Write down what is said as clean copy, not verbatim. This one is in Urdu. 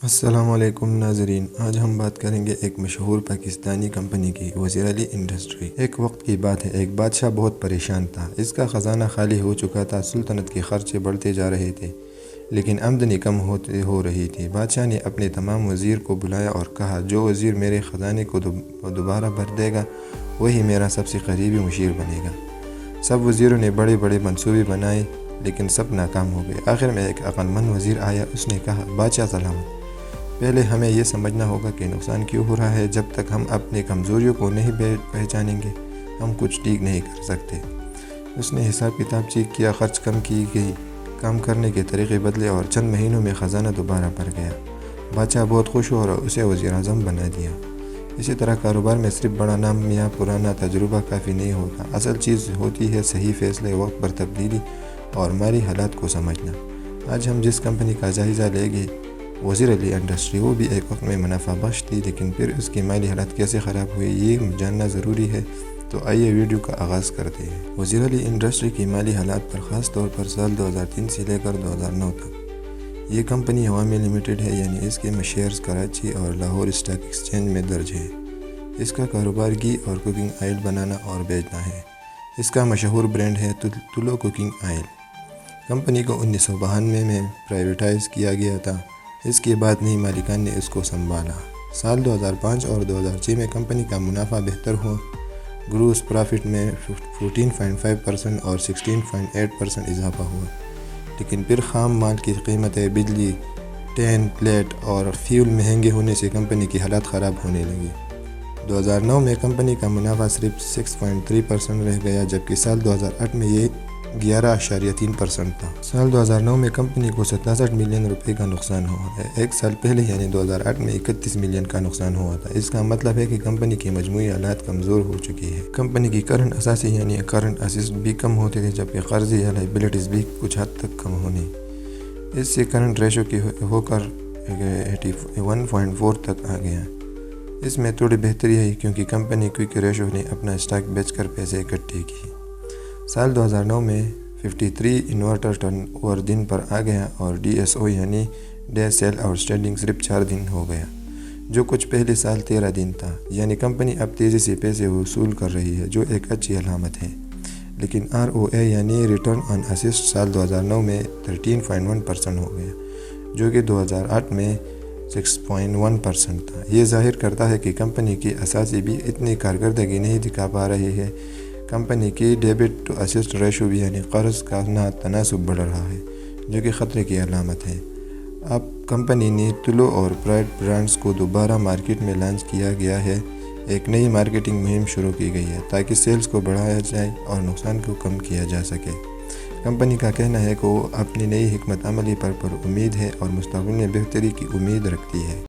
السلام علیکم ناظرین، آج ہم بات کریں گے ایک مشہور پاکستانی کمپنی کی، وزیر علی انڈسٹری۔ ایک وقت کی بات ہے، ایک بادشاہ بہت پریشان تھا۔ اس کا خزانہ خالی ہو چکا تھا، سلطنت کے خرچے بڑھتے جا رہے تھے لیکن آمدنی کم ہو رہی تھی۔ بادشاہ نے اپنے تمام وزیر کو بلایا اور کہا، جو وزیر میرے خزانے کو دوبارہ بھر دے گا وہی میرا سب سے قریبی مشیر بنے گا۔ سب وزیروں نے بڑے بڑے منصوبے بنائے لیکن سب ناکام ہو گئے۔ آخر میں ایک عقل مند وزیر آیا، اس نے کہا، بادشاہ سلامت، پہلے ہمیں یہ سمجھنا ہوگا کہ نقصان کیوں ہو رہا ہے۔ جب تک ہم اپنی کمزوریوں کو نہیں پہچانیں گے ہم کچھ ٹھیک نہیں کر سکتے۔ اس نے حساب کتاب چیک کیا، خرچ کم کی گئی، کام کرنے کے طریقے بدلے اور چند مہینوں میں خزانہ دوبارہ بھر گیا۔ بادشاہ بہت خوش ہوا اور اسے وزیر اعظم بنا دیا۔ اسی طرح کاروبار میں صرف بڑا نام یا پرانا تجربہ کافی نہیں ہوتا، اصل چیز ہوتی ہے صحیح فیصلے، وقت پر تبدیلی اور مالی حالات کو سمجھنا۔ آج ہم جس کمپنی کا جائزہ لیں گے، وزیر علی انڈسٹری، وہ بھی ایک وقت میں منافع بخش تھی لیکن پھر اس کی مالی حالت کیسے خراب ہوئی یہ جاننا ضروری ہے، تو آئیے ویڈیو کا آغاز کرتے ہیں۔ وزیر علی انڈسٹری کی مالی حالات پر، خاص طور پر سال 2003 سے لے کر 2009 تک۔ یہ کمپنی عوامی لمیٹڈ ہے، یعنی اس کے شیئرز کراچی اور لاہور اسٹاک ایکسچینج میں درج ہے۔ اس کا کاروبار گھی اور کوکنگ آئل بنانا اور بیچنا ہے۔ اس کا مشہور برانڈ ہے تلو کوکنگ آئل۔ کمپنی کو 1992 میں پرائیویٹائز کیا گیا تھا، اس کے بعد نئی مالکان نے اس کو سنبھالا۔ سال 2005 اور 2006 میں کمپنی کا منافع بہتر ہوا، گروس پرافٹ میں 14.5% اور 16.8% اضافہ ہوا، لیکن پھر خام مال کی قیمتیں، بجلی، ٹین پلیٹ اور فیول مہنگے ہونے سے کمپنی کی حالت خراب ہونے لگی۔ 2009 میں کمپنی کا منافع صرف 6.3% رہ گیا، جبکہ سال 2008 میں یہ 11.3% تھا۔ سال 2009 میں کمپنی کو 67 ملین روپے کا نقصان ہوا ہے۔ ایک سال پہلے یعنی 2008 میں 31 ملین کا نقصان ہوا تھا۔ اس کا مطلب ہے کہ کمپنی کی مجموعی حالات کمزور ہو چکی ہے۔ کمپنی کی کرنٹ اثاثی یعنی کرنٹ اسیٹس بھی کم ہوتے تھے، جبکہ قرضے یا لائبلٹیز بھی کچھ حد تک کم ہونے۔ اس سے کرنٹ ریشو کی ہو کر 81.4 تک آ گیا۔ اس میں تھوڑی بہتری آئی کیونکہ کمپنی کوئک ریشو نے اپنا اسٹاک بیچ کر پیسے اکٹھے کیے۔ سال 2009 میں 53 انورٹر ٹرن اوور دن پر آ گیا اور DSO یعنی ڈے سیل آؤٹ اسٹینڈنگ صرف 4 دن ہو گیا، جو کچھ پہلے سال 13 دن تھا۔ یعنی کمپنی اب تیزی سے پیسے وصول کر رہی ہے، جو ایک اچھی علامت ہے۔ لیکن ROA یعنی ریٹرن آن اسیٹس سال 2009 میں 13.1% ہو گیا، جو کہ 2008 میں 6.1% تھا۔ یہ ظاہر کرتا ہے کہ کمپنی کی اثاثی بھی اتنی کارکردگی نہیں دکھا پا رہی ہے۔ کمپنی کی ڈیبٹ ٹو اسیٹ ریشو بھی یعنی قرض کا تناسب بڑھ رہا ہے، جو کہ خطرے کی علامت ہے۔ اب کمپنی نے تلو اور پرائڈ برانڈز کو دوبارہ مارکیٹ میں لانچ کیا گیا ہے۔ ایک نئی مارکیٹنگ مہم شروع کی گئی ہے تاکہ سیلز کو بڑھایا جائے اور نقصان کو کم کیا جا سکے۔ کمپنی کا کہنا ہے کہ وہ اپنی نئی حکمت عملی پر امید ہے اور مستقبل میں بہتری کی امید رکھتی ہے۔